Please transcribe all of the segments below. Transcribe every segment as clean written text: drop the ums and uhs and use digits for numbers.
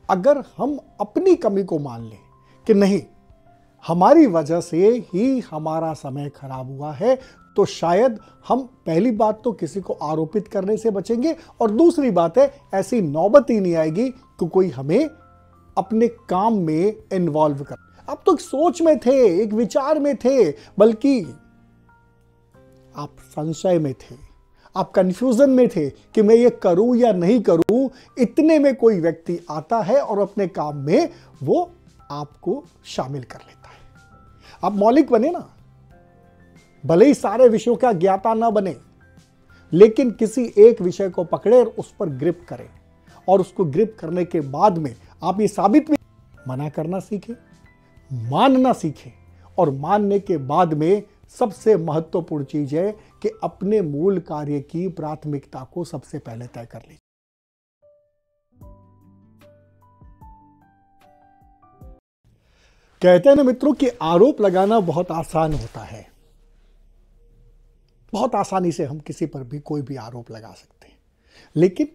अगर हम अपनी कमी को मान लें कि नहीं, हमारी वजह से ही हमारा समय खराब हुआ है, तो शायद हम पहली बात तो किसी को आरोपित करने से बचेंगे, और दूसरी बात है ऐसी नौबत ही नहीं आएगी कि कोई हमें अपने काम में इन्वॉल्व कर। आप तो एक सोच में थे, एक विचार में थे, बल्कि आप संशय में थे, आप कंफ्यूजन में थे कि मैं ये करूं या नहीं करूं। इतने में कोई व्यक्ति आता है और अपने काम में वो आपको शामिल कर लेता है। आप मौलिक बने ना, भले ही सारे विषयों का ज्ञाता ना बने, लेकिन किसी एक विषय को पकड़े और उस पर ग्रिप करें, और उसको ग्रिप करने के बाद में आप ये साबित भी मना करना सीखें, मानना सीखें, और मानने के बाद में सबसे महत्वपूर्ण चीज है कि अपने मूल कार्य की प्राथमिकता को सबसे पहले तय कर लीजिए। कहते हैं ना मित्रों कि आरोप लगाना बहुत आसान होता है। बहुत आसानी से हम किसी पर भी कोई भी आरोप लगा सकते हैं, लेकिन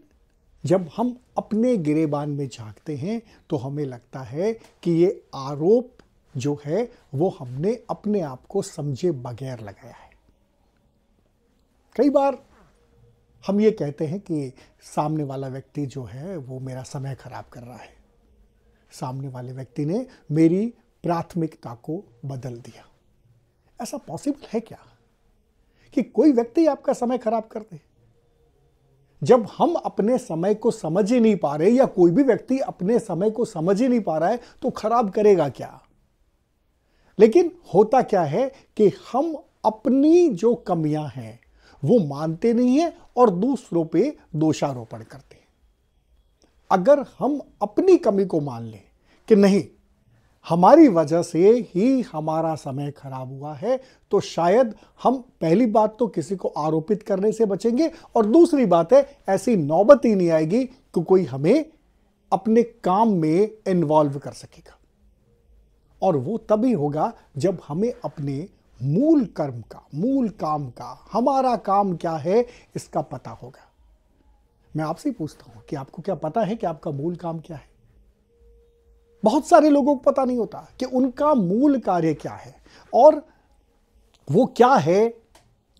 जब हम अपने गिरेबान में झांकते हैं तो हमें लगता है कि ये आरोप जो है वो हमने अपने आप को समझे बगैर लगाया है। कई बार हम ये कहते हैं कि सामने वाला व्यक्ति जो है वो मेरा समय खराब कर रहा है, सामने वाले व्यक्ति ने मेरी प्राथमिकता को बदल दिया। ऐसा पॉसिबल है क्या कि कोई व्यक्ति आपका समय खराब कर दे? जब हम अपने समय को समझ ही नहीं पा रहे, या कोई भी व्यक्ति अपने समय को समझ ही नहीं पा रहा है, तो खराब करेगा क्या? लेकिन होता क्या है कि हम अपनी जो कमियां हैं वो मानते नहीं हैं और दूसरों पे दोषारोपण करते हैं। अगर हम अपनी कमी को मान लें कि नहीं, हमारी वजह से ही हमारा समय खराब हुआ है, तो शायद हम पहली बात तो किसी को आरोपित करने से बचेंगे, और दूसरी बात है ऐसी नौबत ही नहीं आएगी कि कोई हमें अपने काम में इन्वॉल्व कर सकेगा। और वो तभी होगा जब हमें अपने मूल कर्म का, मूल काम का, हमारा काम क्या है इसका पता होगा। मैं आपसे पूछता हूं कि आपको क्या पता है कि आपका मूल काम क्या है? बहुत सारे लोगों को पता नहीं होता कि उनका मूल कार्य क्या है, और वो क्या है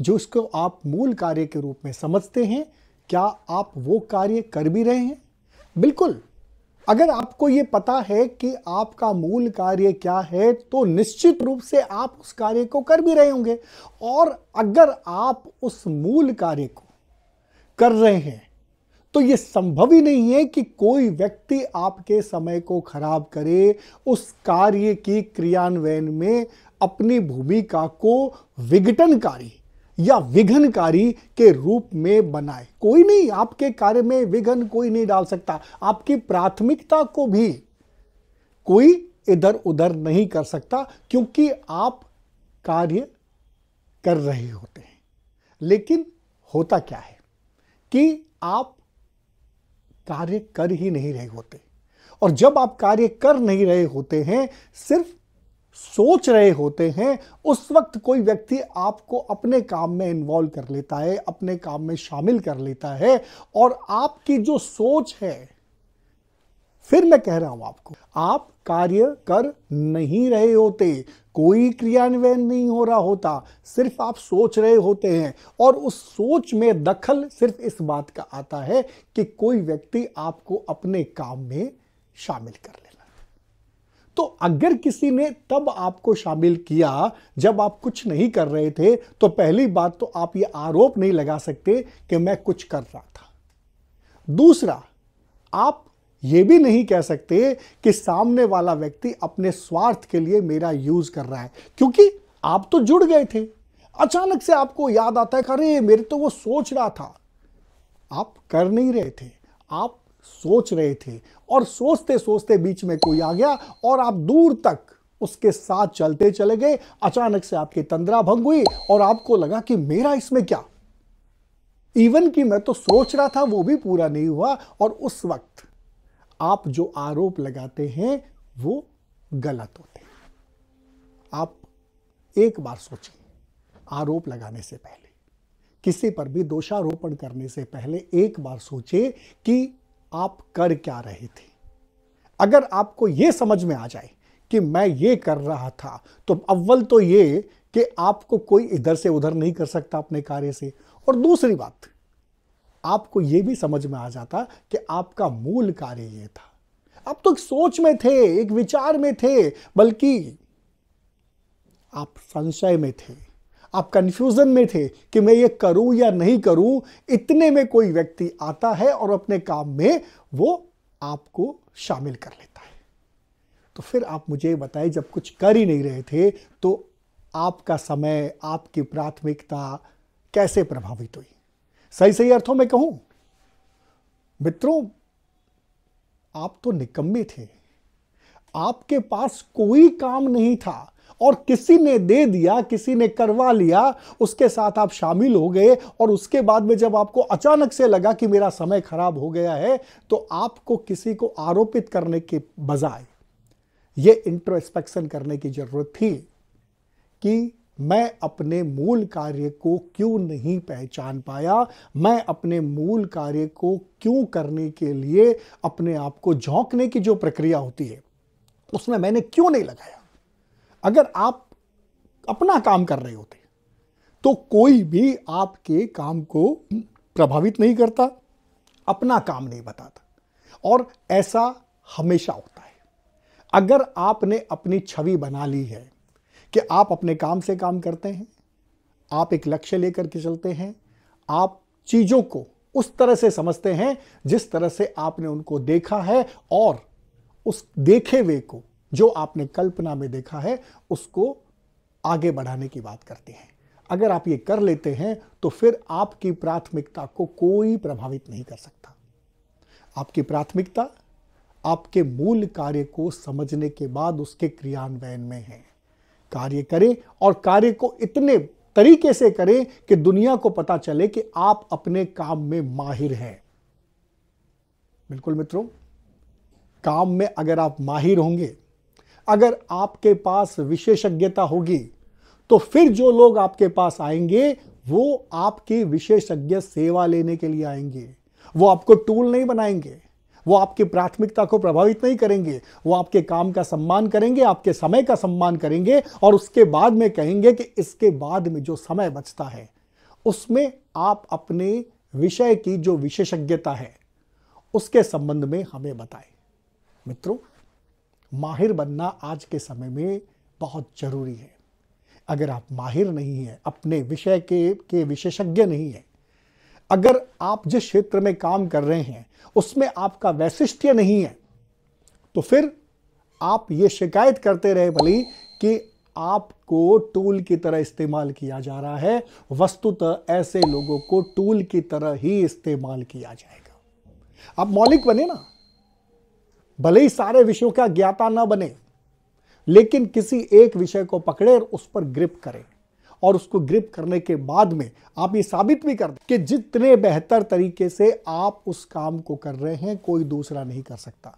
जो इसको आप मूल कार्य के रूप में समझते हैं। क्या आप वो कार्य कर भी रहे हैं? बिल्कुल। अगर आपको ये पता है कि आपका मूल कार्य क्या है, तो निश्चित रूप से आप उस कार्य को कर भी रहे होंगे। और अगर आप उस मूल कार्य को कर रहे हैं, तो यह संभव ही नहीं है कि कोई व्यक्ति आपके समय को खराब करे, उस कार्य की क्रियान्वयन में अपनी भूमिका को विघटनकारी या विघ्नकारी के रूप में बनाए। कोई नहीं, आपके कार्य में विघ्न कोई नहीं डाल सकता। आपकी प्राथमिकता को भी कोई इधर उधर नहीं कर सकता, क्योंकि आप कार्य कर रहे होते हैं। लेकिन होता क्या है कि आप कार्य कर ही नहीं रहे होते, और जब आप कार्य कर नहीं रहे होते हैं, सिर्फ सोच रहे होते हैं, उस वक्त कोई व्यक्ति आपको अपने काम में इन्वॉल्व कर लेता है, अपने काम में शामिल कर लेता है, और आपकी जो सोच है, फिर मैं कह रहा हूं आपको, आप कार्य कर नहीं रहे होते, कोई क्रियान्वयन नहीं हो रहा होता, सिर्फ आप सोच रहे होते हैं। और उस सोच में दखल सिर्फ इस बात का आता है कि कोई व्यक्ति आपको अपने काम में शामिल कर लेना। तो अगर किसी ने तब आपको शामिल किया जब आप कुछ नहीं कर रहे थे, तो पहली बात तो आप ये आरोप नहीं लगा सकते कि मैं कुछ कर रहा था। दूसरा, आप ये भी नहीं कह सकते कि सामने वाला व्यक्ति अपने स्वार्थ के लिए मेरा यूज कर रहा है, क्योंकि आप तो जुड़ गए थे। अचानक से आपको याद आता है, अरे मेरे तो वो सोच रहा था। आप कर नहीं रहे थे, आप सोच रहे थे, और सोचते सोचते बीच में कोई आ गया और आप दूर तक उसके साथ चलते चले गए। अचानक से आपकी तंद्रा भंग हुई और आपको लगा कि मेरा इसमें क्या, इवन कि मैं तो सोच रहा था वो भी पूरा नहीं हुआ। और उस वक्त आप जो आरोप लगाते हैं वो गलत होते हैं। आप एक बार सोचें, आरोप लगाने से पहले, किसी पर भी दोषारोपण करने से पहले एक बार सोचें कि आप कर क्या रहे थे। अगर आपको यह समझ में आ जाए कि मैं ये कर रहा था, तो अव्वल तो ये कि आपको कोई इधर से उधर नहीं कर सकता अपने कार्य से, और दूसरी बात आपको यह भी समझ में आ जाता कि आपका मूल कार्य यह था। आप तो एक सोच में थे, एक विचार में थे, बल्कि आप संशय में थे, आप कंफ्यूजन में थे कि मैं ये करूं या नहीं करूं। इतने में कोई व्यक्ति आता है और अपने काम में वो आपको शामिल कर लेता है। तो फिर आप मुझे बताएं, जब कुछ कर ही नहीं रहे थे तो आपका समय, आपकी प्राथमिकता कैसे प्रभावित हुई? सही सही अर्थों में कहूं मित्रों, आप तो निकम्मे थे। आपके पास कोई काम नहीं था और किसी ने दे दिया, किसी ने करवा लिया, उसके साथ आप शामिल हो गए, और उसके बाद में जब आपको अचानक से लगा कि मेरा समय खराब हो गया है, तो आपको किसी को आरोपित करने के बजाय यह इंट्रोस्पेक्शन करने की जरूरत थी कि मैं अपने मूल कार्य को क्यों नहीं पहचान पाया, मैं अपने मूल कार्य को क्यों करने के लिए अपने आप को झोंकने की जो प्रक्रिया होती है उसमें मैंने क्यों नहीं लगाया। अगर आप अपना काम कर रहे होते तो कोई भी आपके काम को प्रभावित नहीं करता, अपना काम नहीं बताता, और ऐसा हमेशा होता है। अगर आपने अपनी छवि बना ली है कि आप अपने काम से काम करते हैं, आप एक लक्ष्य लेकर के चलते हैं, आप चीजों को उस तरह से समझते हैं जिस तरह से आपने उनको देखा है, और उस देखे हुए को जो आपने कल्पना में देखा है उसको आगे बढ़ाने की बात करते हैं। अगर आप ये कर लेते हैं तो फिर आपकी प्राथमिकता को कोई प्रभावित नहीं कर सकता। आपकी प्राथमिकता आपके मूल कार्य को समझने के बाद उसके क्रियान्वयन में है। कार्य करें, और कार्य को इतने तरीके से करें कि दुनिया को पता चले कि आप अपने काम में माहिर हैं। बिल्कुल मित्रों, काम में अगर आप माहिर होंगे, अगर आपके पास विशेषज्ञता होगी, तो फिर जो लोग आपके पास आएंगे वो आपकी विशेषज्ञ सेवा लेने के लिए आएंगे। वो आपको टूल नहीं बनाएंगे, वो आपकी प्राथमिकता को प्रभावित नहीं करेंगे, वो आपके काम का सम्मान करेंगे, आपके समय का सम्मान करेंगे, और उसके बाद में कहेंगे कि इसके बाद में जो समय बचता है उसमें आप अपने विषय की जो विशेषज्ञता है उसके संबंध में हमें बताएं। मित्रों, माहिर बनना आज के समय में बहुत जरूरी है। अगर आप माहिर नहीं हैं, अपने विषय के विशेषज्ञ नहीं हैं, अगर आप जिस क्षेत्र में काम कर रहे हैं उसमें आपका वैशिष्ट्य नहीं है, तो फिर आप ये शिकायत करते रहे भली कि आपको टूल की तरह इस्तेमाल किया जा रहा है। वस्तुतः ऐसे लोगों को टूल की तरह ही इस्तेमाल किया जाएगा। आप मौलिक बने ना, भले ही सारे विषयों का ज्ञाता ना बने, लेकिन किसी एक विषय को पकड़े और उस पर ग्रिप करें, और उसको ग्रिप करने के बाद में आप ये साबित भी कर दें कि जितने बेहतर तरीके से आप उस काम को कर रहे हैं कोई दूसरा नहीं कर सकता।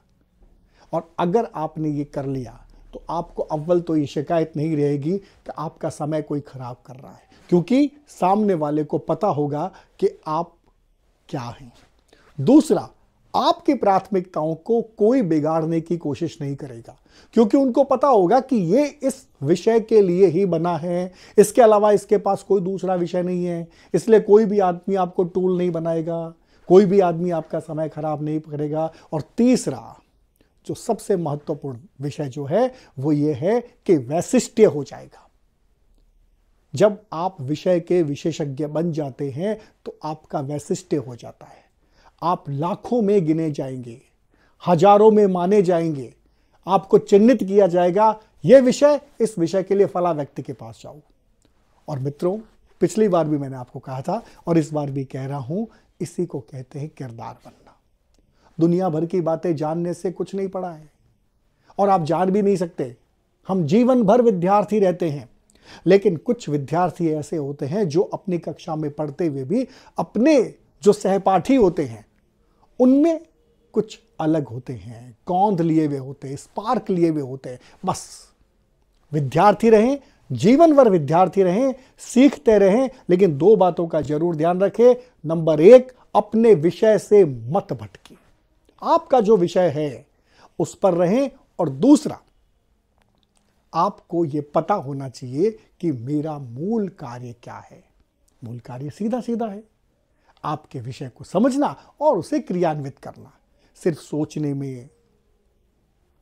और अगर आपने ये कर लिया तो आपको अव्वल तो ये शिकायत नहीं रहेगी कि आपका समय कोई खराब कर रहा है, क्योंकि सामने वाले को पता होगा कि आप क्या हैं। दूसरा, आपकी प्राथमिकताओं को कोई बिगाड़ने की कोशिश नहीं करेगा, क्योंकि उनको पता होगा कि ये इस विषय के लिए ही बना है, इसके अलावा इसके पास कोई दूसरा विषय नहीं है। इसलिए कोई भी आदमी आपको टूल नहीं बनाएगा, कोई भी आदमी आपका समय खराब नहीं करेगा। और तीसरा, जो सबसे महत्वपूर्ण विषय जो है वो ये है कि वैशिष्ट्य हो जाएगा। जब आप विषय के विशेषज्ञ बन जाते हैं तो आपका वैशिष्ट्य हो जाता है। आप लाखों में गिने जाएंगे, हजारों में माने जाएंगे, आपको चिन्हित किया जाएगा, यह विषय, इस विषय के लिए फला व्यक्ति के पास जाओ। और मित्रों, पिछली बार भी मैंने आपको कहा था और इस बार भी कह रहा हूं, इसी को कहते हैं किरदार बनना। दुनिया भर की बातें जानने से कुछ नहीं पड़ा है, और आप जान भी नहीं सकते। हम जीवन भर विद्यार्थी रहते हैं, लेकिन कुछ विद्यार्थी ऐसे होते हैं जो अपनी कक्षा में पढ़ते हुए भी अपने जो सहपाठी होते हैं उनमें कुछ अलग होते हैं, कौंध लिए हुए होते हैं, स्पार्क लिए हुए होते हैं। बस विद्यार्थी रहें, जीवन भर विद्यार्थी रहें, सीखते रहें, लेकिन दो बातों का जरूर ध्यान रखें। नंबर एक, अपने विषय से मत भटकिए। आपका जो विषय है उस पर रहें। और दूसरा, आपको यह पता होना चाहिए कि मेरा मूल कार्य क्या है। मूल कार्य सीधा सीधा है, आपके विषय को समझना और उसे क्रियान्वित करना। सिर्फ सोचने में,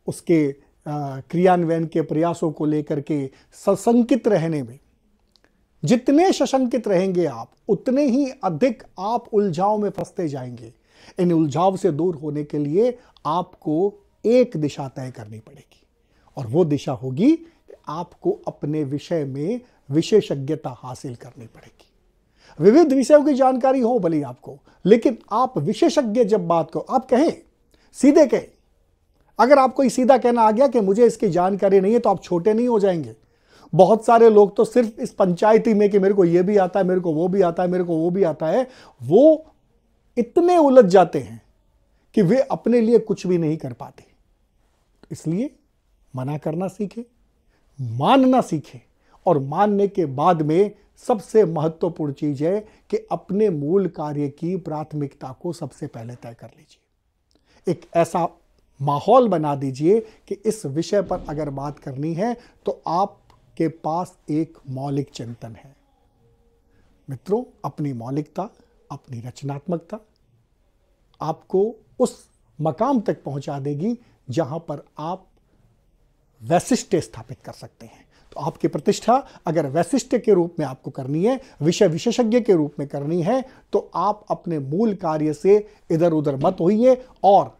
उसके क्रियान्वयन के प्रयासों को लेकर के सशंकित रहने में, जितने सशंकित रहेंगे आप, उतने ही अधिक आप उलझाव में फंसते जाएंगे। इन उलझाव से दूर होने के लिए आपको एक दिशा तय करनी पड़ेगी, और वो दिशा होगी कि आपको अपने विषय में विशेषज्ञता हासिल करनी पड़ेगी। विविध विषयों की जानकारी हो भले आपको, लेकिन आप विशेषज्ञ जब बात को आप कहें, सीधे कहें। अगर आपको सीधा कहना आ गया कि मुझे इसकी जानकारी नहीं है, तो आप छोटे नहीं हो जाएंगे। बहुत सारे लोग तो सिर्फ इस पंचायती में कि मेरे को ये भी आता है, मेरे को वो भी आता है, मेरे को वो भी आता है, वो इतने उलझ जाते हैं कि वे अपने लिए कुछ भी नहीं कर पाते। इसलिए मना करना सीखें, मानना सीखें, और मानने के बाद में सबसे महत्वपूर्ण चीज है कि अपने मूल कार्य की प्राथमिकता को सबसे पहले तय कर लीजिए। एक ऐसा माहौल बना दीजिए कि इस विषय पर अगर बात करनी है तो आपके पास एक मौलिक चिंतन है। मित्रों, अपनी मौलिकता, अपनी रचनात्मकता आपको उस मकाम तक पहुंचा देगी जहां पर आप वैशिष्ट्य स्थापित कर सकते हैं। तो आपकी प्रतिष्ठा अगर वैशिष्ट्य के रूप में आपको करनी है, विषय विशेषज्ञ के रूप में करनी है, तो आप अपने मूल कार्य से इधर उधर मत होइए और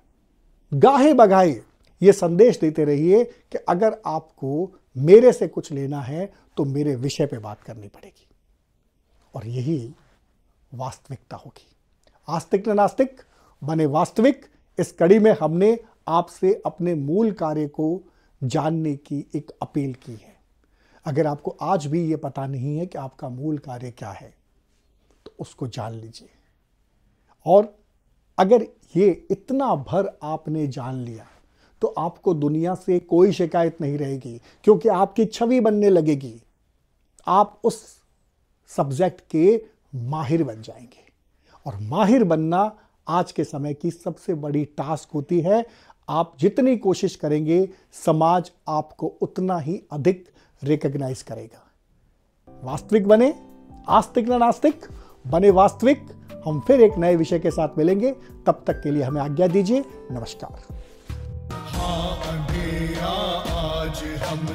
गाहे बगाहे ये संदेश देते रहिए कि अगर आपको मेरे से कुछ लेना है तो मेरे विषय पे बात करनी पड़ेगी। और यही वास्तविकता होगी। आस्तिक न नास्तिक बने वास्तविक, इस कड़ी में हमने आपसे अपने मूल कार्य को जानने की एक अपील की है। अगर आपको आज भी ये पता नहीं है कि आपका मूल कार्य क्या है, तो उसको जान लीजिए। और अगर ये इतना भर आपने जान लिया तो आपको दुनिया से कोई शिकायत नहीं रहेगी, क्योंकि आपकी छवि बनने लगेगी। आप उस सब्जेक्ट के माहिर बन जाएंगे, और माहिर बनना आज के समय की सबसे बड़ी टास्क होती है। आप जितनी कोशिश करेंगे, समाज आपको उतना ही अधिक रिकॉग्नाइज करेगा। वास्तविक बने, आस्तिक न नास्तिक बने वास्तविक। हम फिर एक नए विषय के साथ मिलेंगे, तब तक के लिए हमें आज्ञा दीजिए। नमस्कार। हाँ, अंधेरा आज हम